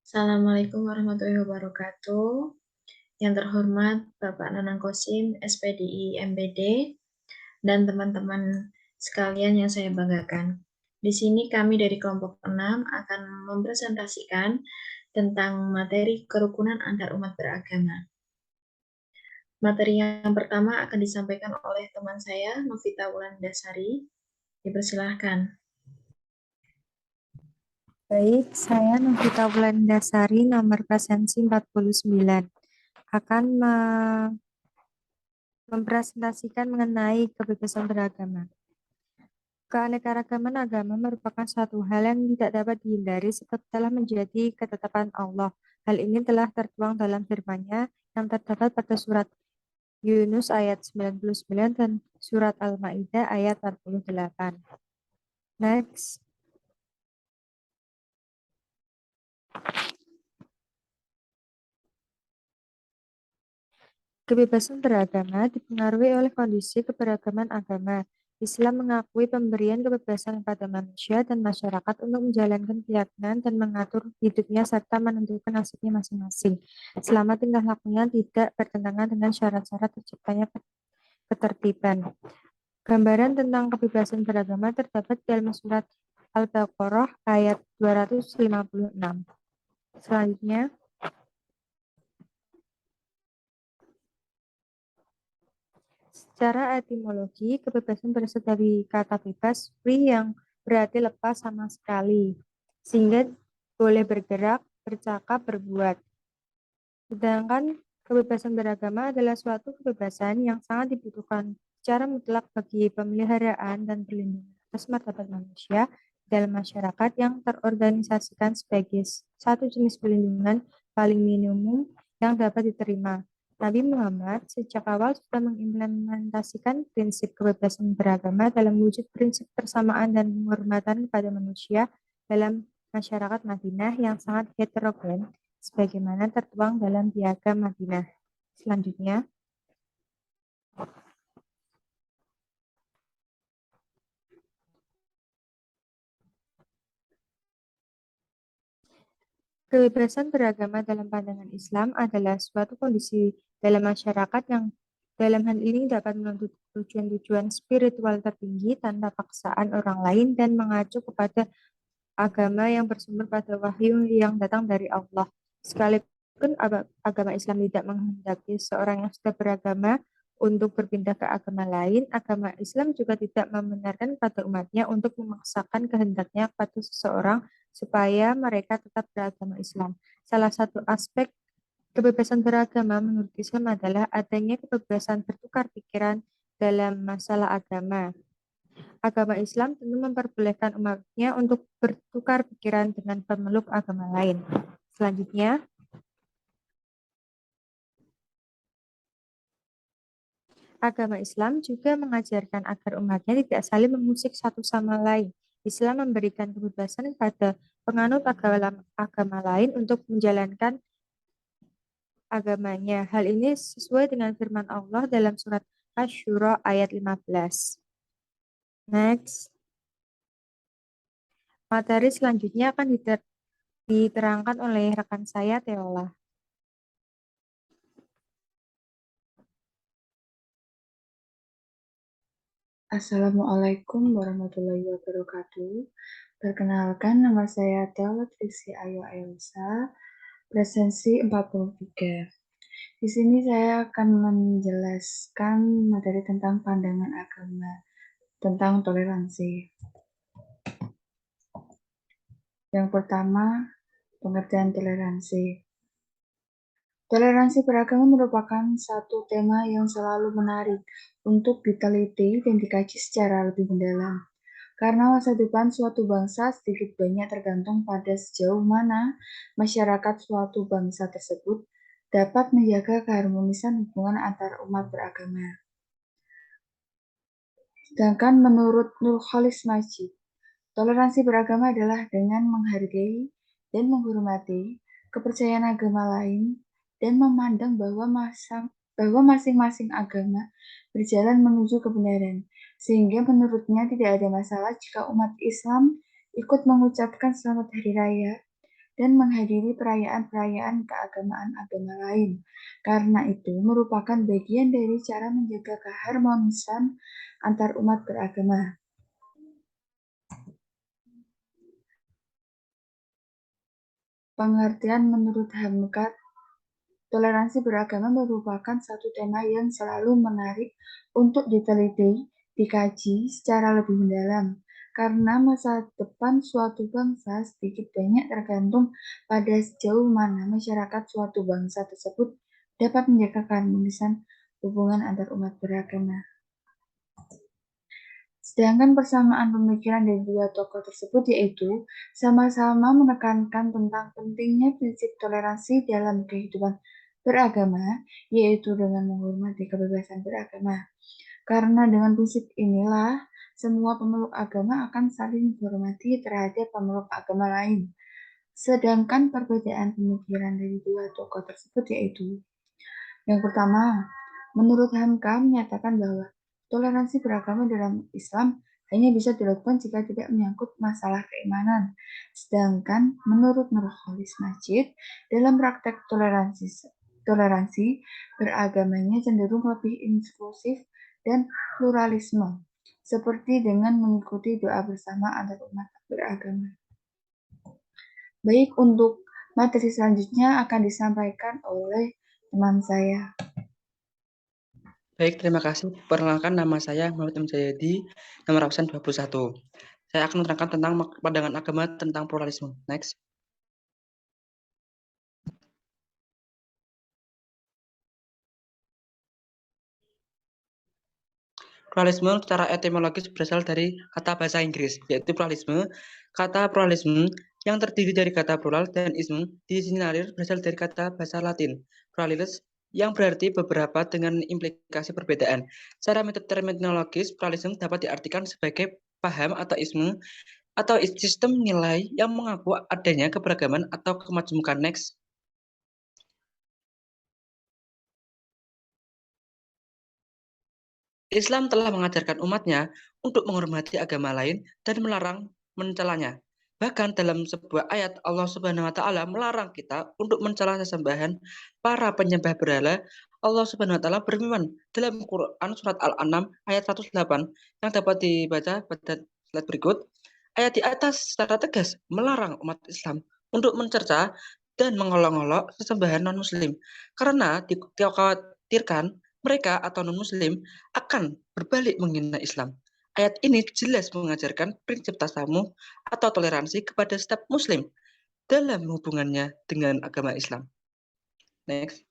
Assalamualaikum warahmatullahi wabarakatuh. Yang terhormat Bapak Nanang Kosim, SPDI MPD, dan teman-teman sekalian yang saya banggakan. Di sini kami dari kelompok 6 akan mempresentasikan tentang materi kerukunan antar umat beragama. Materi yang pertama akan disampaikan oleh teman saya, Novita Wulandasari. Dipersilahkan. Baik, saya Novita Wulandasari, nomor presensi 49, akan mempresentasikan mengenai kebebasan beragama. Keanekaragaman agama merupakan suatu hal yang tidak dapat dihindari sebab telah menjadi ketetapan Allah. Hal ini telah tertuang dalam firman-Nya yang terdapat pada surat Yunus ayat 99 dan surat Al-Maidah ayat 48. Next. Kebebasan beragama dipengaruhi oleh kondisi keberagaman agama. Islam mengakui pemberian kebebasan kepada manusia dan masyarakat untuk menjalankan keyakinan dan mengatur hidupnya serta menentukan nasibnya masing-masing. Selama tingkah lakunya tidak bertentangan dengan syarat-syarat terciptanya ketertiban. Gambaran tentang kebebasan beragama terdapat dalam surat Al-Baqarah ayat 256. Selanjutnya, secara etimologi, kebebasan berasal dari kata bebas, free, yang berarti lepas sama sekali, sehingga boleh bergerak, bercakap, berbuat. Sedangkan kebebasan beragama adalah suatu kebebasan yang sangat dibutuhkan secara mutlak bagi pemeliharaan dan perlindungan atas martabat manusia dalam masyarakat yang terorganisasikan sebagai satu jenis perlindungan paling minimum yang dapat diterima. Nabi Muhammad sejak awal sudah mengimplementasikan prinsip kebebasan beragama dalam wujud prinsip persamaan dan penghormatan kepada manusia dalam masyarakat Madinah yang sangat heterogen, sebagaimana tertuang dalam Piagam Madinah. Selanjutnya, kebebasan beragama dalam pandangan Islam adalah suatu kondisi dalam masyarakat yang dalam hal ini dapat menuntut tujuan-tujuan spiritual tertinggi tanpa paksaan orang lain dan mengacu kepada agama yang bersumber pada wahyu yang datang dari Allah. Sekalipun agama Islam tidak menghendaki seorang yang sudah beragama untuk berpindah ke agama lain, agama Islam juga tidak membenarkan pada umatnya untuk memaksakan kehendaknya kepada seseorang supaya mereka tetap beragama Islam. Salah satu aspek kebebasan beragama menurut Islam adalah adanya kebebasan bertukar pikiran dalam masalah agama. Agama Islam tentu memperbolehkan umatnya untuk bertukar pikiran dengan pemeluk agama lain. Selanjutnya, agama Islam juga mengajarkan agar umatnya tidak saling mengusik satu sama lain. Islam memberikan kebebasan kepada penganut agama lain untuk menjalankan agamanya. Hal ini sesuai dengan firman Allah dalam surat Asy-Syura ayat 15. Next. Materi selanjutnya akan diterangkan oleh rekan saya, Teola. Assalamualaikum warahmatullahi wabarakatuh. Perkenalkan, nama saya Teola Triksi Ayu Elsa, presensi 43. Di sini saya akan menjelaskan materi tentang pandangan agama, tentang toleransi. Yang pertama, pengertian toleransi. Toleransi beragama merupakan satu tema yang selalu menarik untuk diteliti dan dikaji secara lebih mendalam. Karena masa depan suatu bangsa sedikit banyak tergantung pada sejauh mana masyarakat suatu bangsa tersebut dapat menjaga keharmonisan hubungan antar umat beragama. Sedangkan menurut Nurcholish Majid, toleransi beragama adalah dengan menghargai dan menghormati kepercayaan agama lain dan memandang bahwa masing-masing agama berjalan menuju kebenaran, sehingga menurutnya tidak ada masalah jika umat Islam ikut mengucapkan selamat hari raya dan menghadiri perayaan-perayaan keagamaan agama lain. Karena itu merupakan bagian dari cara menjaga keharmonisan antar umat beragama. Pengertian menurut Hamka, toleransi beragama merupakan satu tema yang selalu menarik untuk diteliti, dikaji secara lebih mendalam, karena masa depan suatu bangsa sedikit banyak tergantung pada sejauh mana masyarakat suatu bangsa tersebut dapat menjaga keharmonisan hubungan antar umat beragama. Sedangkan persamaan pemikiran dari dua tokoh tersebut yaitu sama-sama menekankan tentang pentingnya prinsip toleransi dalam kehidupan beragama, yaitu dengan menghormati kebebasan beragama. Karena dengan prinsip inilah semua pemeluk agama akan saling menghormati terhadap pemeluk agama lain. Sedangkan perbedaan pemikiran dari dua tokoh tersebut yaitu yang pertama, menurut Hamka menyatakan bahwa toleransi beragama dalam Islam hanya bisa dilakukan jika tidak menyangkut masalah keimanan. Sedangkan menurut Nurholis Majid, dalam praktek toleransi beragamanya cenderung lebih inklusif dan pluralisme, seperti dengan mengikuti doa bersama antar umat beragama. Baik, untuk materi selanjutnya akan disampaikan oleh teman saya. Baik, terima kasih. Perkenalkan, nama saya Muhammad M. Jayadi, nomor absen 21. Saya akan menerangkan tentang pandangan agama tentang pluralisme. Next. Pluralisme secara etimologis berasal dari kata bahasa Inggris, yaitu pluralisme. Kata pluralisme yang terdiri dari kata plural dan isme disinyalir berasal dari kata bahasa Latin, pluralis, yang berarti beberapa dengan implikasi perbedaan. Secara terminologis, pluralisme dapat diartikan sebagai paham atau isme atau sistem nilai yang mengaku adanya keberagaman atau kemajumukan. Next. Islam telah mengajarkan umatnya untuk menghormati agama lain dan melarang mencelanya. Bahkan dalam sebuah ayat Allah Subhanahu wa taala melarang kita untuk mencela sesembahan para penyembah berhala. Allah Subhanahu wa taala berfirman dalam Quran surat Al-An'am ayat 108 yang dapat dibaca pada slide berikut. Ayat di atas secara tegas melarang umat Islam untuk mencerca dan mengolok-olok sesembahan non-muslim karena dikhawatirkan mereka atau non-muslim akan berbalik menghina Islam. Ayat ini jelas mengajarkan prinsip tasamuh atau toleransi kepada setiap muslim dalam hubungannya dengan agama Islam. Next.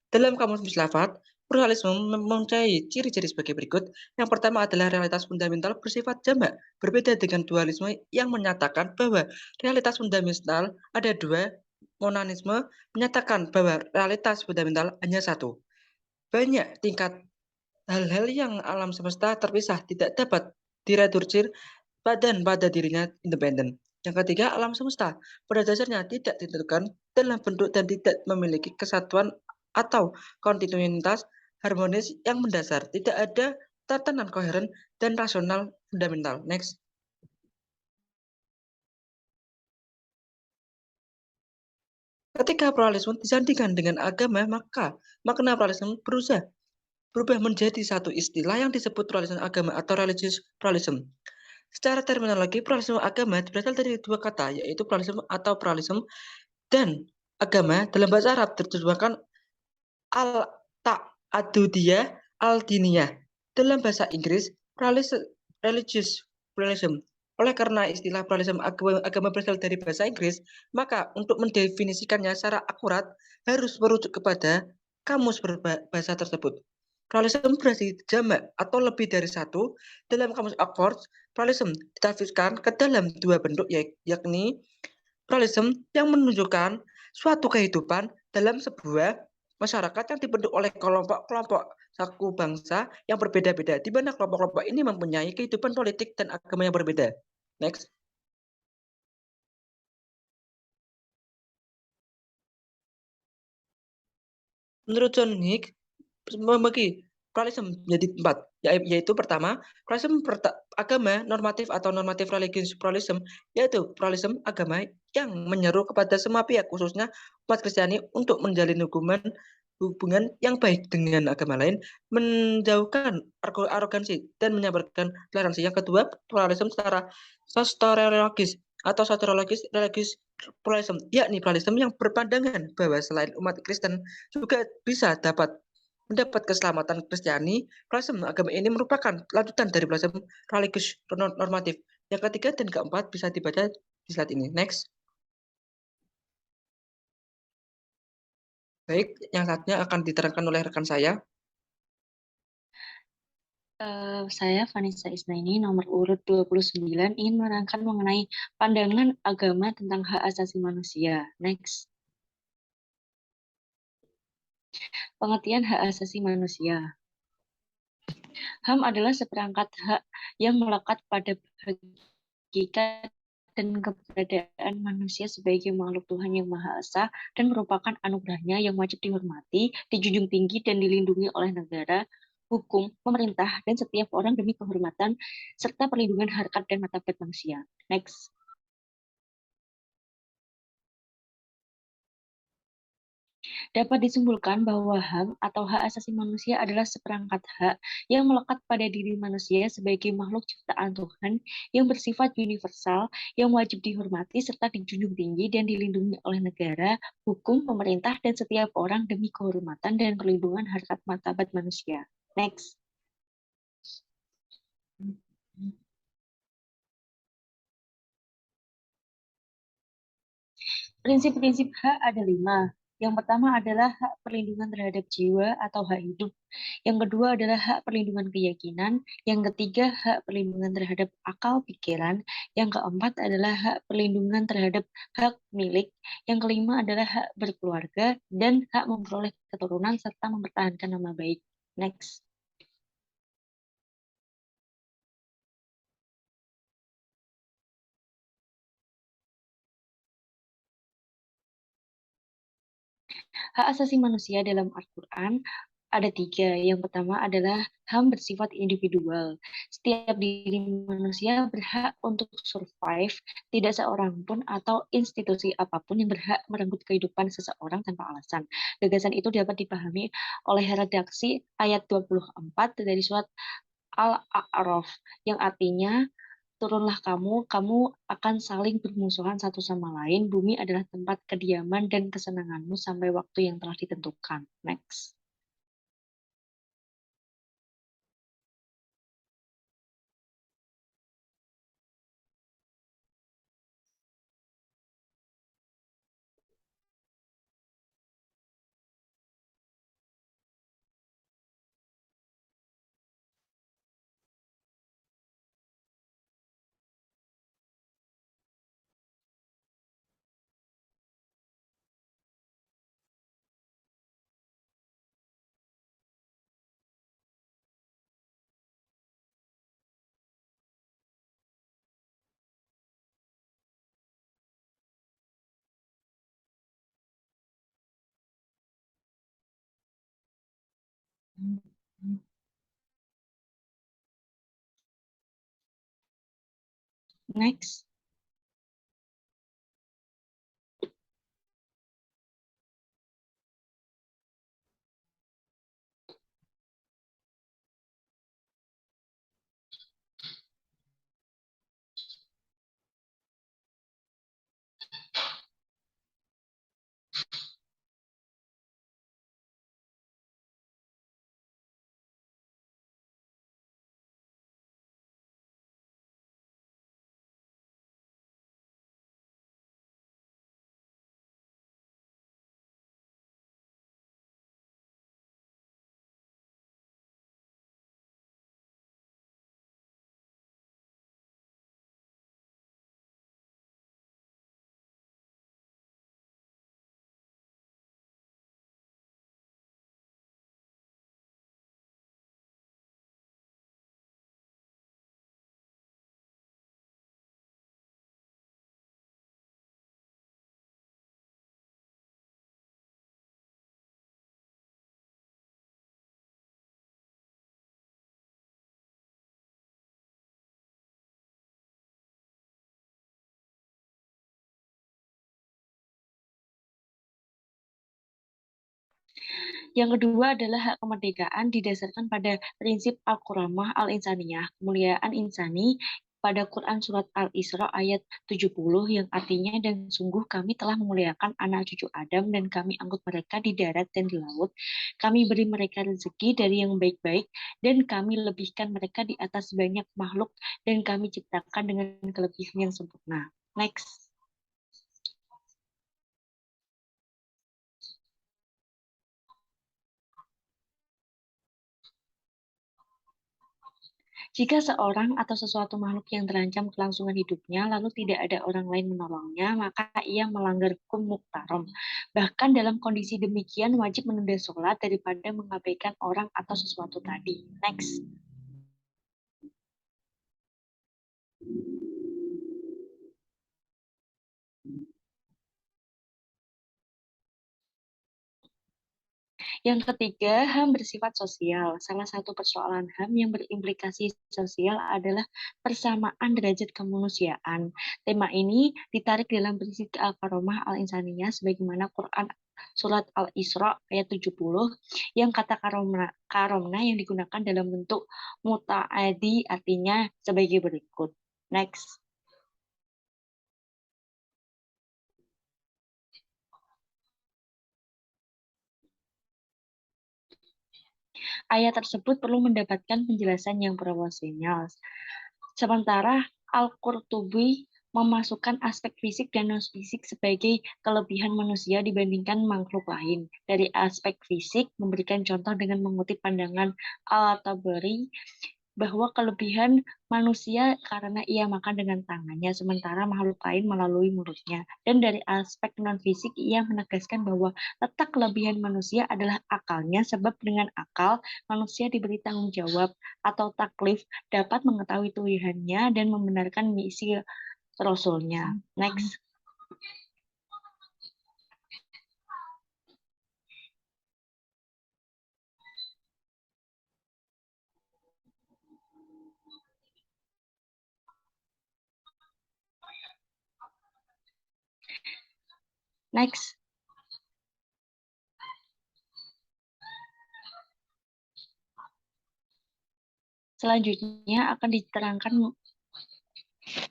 Dalam kamus filsafat, pluralisme mempunyai ciri-ciri sebagai berikut. Yang pertama adalah realitas fundamental bersifat jamak, berbeda dengan dualisme yang menyatakan bahwa realitas fundamental ada dua. Monanisme menyatakan bahwa realitas fundamental hanya satu. Banyak tingkat hal-hal yang alam semesta terpisah tidak dapat direduksir pada dirinya independen. Yang ketiga, alam semesta pada dasarnya tidak ditentukan dalam bentuk dan tidak memiliki kesatuan atau kontinuitas harmonis yang mendasar. Tidak ada tatanan koheren dan rasional fundamental. Next. Ketika pluralisme disandingkan dengan agama, maka makna pluralisme berubah menjadi satu istilah yang disebut pluralisme agama atau religious pluralism. Secara terminologi, pluralisme agama berasal dari dua kata, yaitu pluralisme atau pluralism dan agama dalam bahasa Arab terjemahkan al-ta'adudiyah al-diniyah. Dalam bahasa Inggris, religious pluralism. Oleh karena istilah pluralism agama berasal dari bahasa Inggris, maka untuk mendefinisikannya secara akurat harus merujuk kepada kamus berbahasa tersebut. Pluralism berarti jamak atau lebih dari satu. Dalam kamus Oxford, pluralism ditafsirkan ke dalam dua bentuk, yakni pluralism yang menunjukkan suatu kehidupan dalam sebuah masyarakat yang dibentuk oleh kelompok-kelompok suku bangsa yang berbeda-beda, di mana kelompok-kelompok ini mempunyai kehidupan politik dan agama yang berbeda. Next. Menurut John Hicks, membagi pluralisme menjadi 4, yaitu pertama, pluralisme agama normatif atau normatif religious pluralism, yaitu pluralisme agama yang menyeru kepada semua pihak, khususnya umat Kristiani, untuk menjalin hubungan yang baik dengan agama lain, menjauhkan arogansi dan menyabarkan toleransi. Yang kedua, pluralisme secara soteriologis atau soteriologis religious pluralism, yakni pluralisme yang berpandangan bahwa selain umat Kristen juga bisa mendapat keselamatan Kristiani. Pluralisme agama ini merupakan lanjutan dari pluralisme religius normatif. Yang ketiga dan keempat bisa dibaca di slide ini. Next. Baik, yang saatnya akan diterangkan oleh rekan saya. Saya Vanessa Isnaini, nomor urut 29, ingin menerangkan mengenai pandangan agama tentang hak asasi manusia. Next. Pengertian hak asasi manusia. HAM adalah seperangkat hak yang melekat pada hakikat dan keberadaan manusia sebagai makhluk Tuhan yang Maha Esa dan merupakan anugerahnya yang wajib dihormati, dijunjung tinggi, dan dilindungi oleh negara, hukum, pemerintah, dan setiap orang demi kehormatan serta perlindungan harkat dan martabat manusia. Next. Dapat disimpulkan bahwa HAM atau hak asasi manusia adalah seperangkat hak yang melekat pada diri manusia sebagai makhluk ciptaan Tuhan yang bersifat universal, yang wajib dihormati serta dijunjung tinggi dan dilindungi oleh negara, hukum, pemerintah, dan setiap orang demi kehormatan dan perlindungan harkat martabat manusia. Next. Prinsip-prinsip hak ada 5. Yang pertama adalah hak perlindungan terhadap jiwa atau hak hidup. Yang kedua adalah hak perlindungan keyakinan. Yang ketiga, hak perlindungan terhadap akal pikiran. Yang keempat adalah hak perlindungan terhadap hak milik. Yang kelima adalah hak berkeluarga dan hak memperoleh keturunan serta mempertahankan nama baik. Next. Hak asasi manusia dalam Al-Quran ada 3. Yang pertama adalah HAM bersifat individual. Setiap diri manusia berhak untuk survive, tidak seorang pun atau institusi apapun yang berhak merenggut kehidupan seseorang tanpa alasan. Gagasan itu dapat dipahami oleh redaksi ayat 24 dari surat Al-A'raf, yang artinya, turunlah kamu akan saling bermusuhan satu sama lain. Bumi adalah tempat kediaman dan kesenanganmu sampai waktu yang telah ditentukan. Next. Next. Yang kedua adalah hak kemerdekaan didasarkan pada prinsip Al-Quramah Al-Insaniyah, kemuliaan insani pada Quran Surat Al-Isra ayat 70 yang artinya dan sungguh kami telah memuliakan anak cucu Adam dan kami angkut mereka di darat dan di laut. Kami beri mereka rezeki dari yang baik-baik dan kami lebihkan mereka di atas banyak makhluk dan kami ciptakan dengan kelebihan yang sempurna. Next. Jika seorang atau sesuatu makhluk yang terancam kelangsungan hidupnya, lalu tidak ada orang lain menolongnya, maka ia melanggar hukum muktarom. Bahkan dalam kondisi demikian, wajib menunda sholat daripada mengabaikan orang atau sesuatu tadi. Next. Yang ketiga, HAM bersifat sosial. Salah satu persoalan HAM yang berimplikasi sosial adalah persamaan derajat kemanusiaan. Tema ini ditarik dalam prinsip Al-Karomah Al-Insaniyah sebagaimana Quran Surat Al-Isra ayat 70 yang kata karomna yang digunakan dalam bentuk muta'adi artinya sebagai berikut. Next. Ayat tersebut perlu mendapatkan penjelasan yang proporsional. Sementara Al-Qurtubi memasukkan aspek fisik dan non-fisik sebagai kelebihan manusia dibandingkan makhluk lain. Dari aspek fisik, memberikan contoh dengan mengutip pandangan Al-Tabari bahwa kelebihan manusia karena ia makan dengan tangannya, sementara makhluk lain melalui mulutnya. Dan dari aspek non-fisik, ia menegaskan bahwa letak kelebihan manusia adalah akalnya, sebab dengan akal, manusia diberi tanggung jawab atau taklif, dapat mengetahui Tuhannya dan membenarkan misi Rasulnya. Next. Next. Selanjutnya akan diterangkan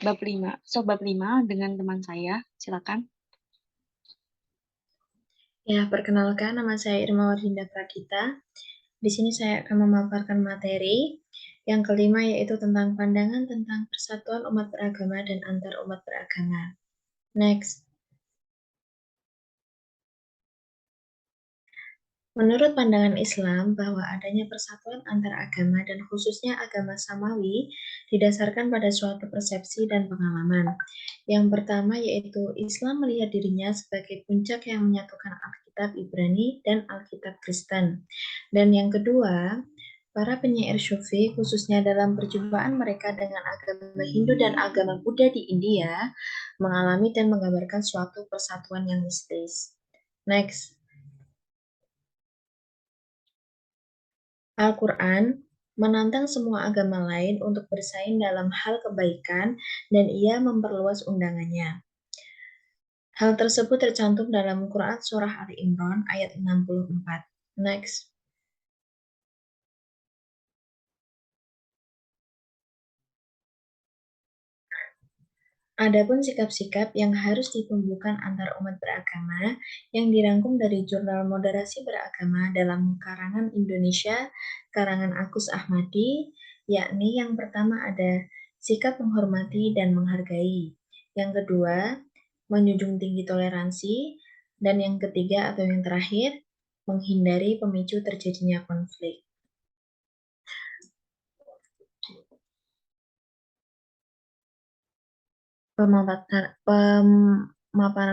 bab 5. So, bab 5 dengan teman saya. Silakan. Ya, perkenalkan nama saya Irma Wardinda Pradita. Di sini saya akan memaparkan materi yang kelima yaitu tentang pandangan tentang persatuan umat beragama dan antar umat beragama. Next. Menurut pandangan Islam, bahwa adanya persatuan antar agama dan khususnya agama Samawi didasarkan pada suatu persepsi dan pengalaman. Yang pertama yaitu Islam melihat dirinya sebagai puncak yang menyatukan Alkitab Ibrani dan Alkitab Kristen. Dan yang kedua, para penyair Sufi khususnya dalam perjumpaan mereka dengan agama Hindu dan agama Buddha di India mengalami dan menggambarkan suatu persatuan yang mistis. Next. Al-Quran menantang semua agama lain untuk bersaing dalam hal kebaikan dan ia memperluas undangannya. Hal tersebut tercantum dalam Quran Surah Ali Imran ayat 64. Next. Adapun sikap-sikap yang harus ditumbuhkan antar umat beragama yang dirangkum dari Jurnal Moderasi Beragama dalam karangan Indonesia, karangan Agus Ahmadi, yakni yang pertama ada sikap menghormati dan menghargai. Yang kedua, menjunjung tinggi toleransi. Dan yang ketiga atau yang terakhir, menghindari pemicu terjadinya konflik. Pemaparan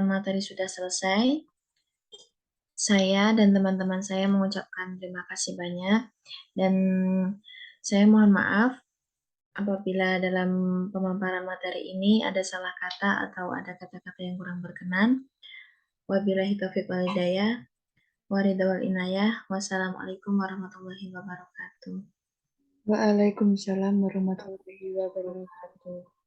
materi sudah selesai. Saya dan teman-teman saya mengucapkan terima kasih banyak dan saya mohon maaf apabila dalam pemaparan materi ini ada salah kata atau ada kata-kata yang kurang berkenan. Wabillahi taufiq wal hidayah. Waridawal inayah. Wassalamualaikum warahmatullahi wabarakatuh. Waalaikumsalam warahmatullahi wabarakatuh.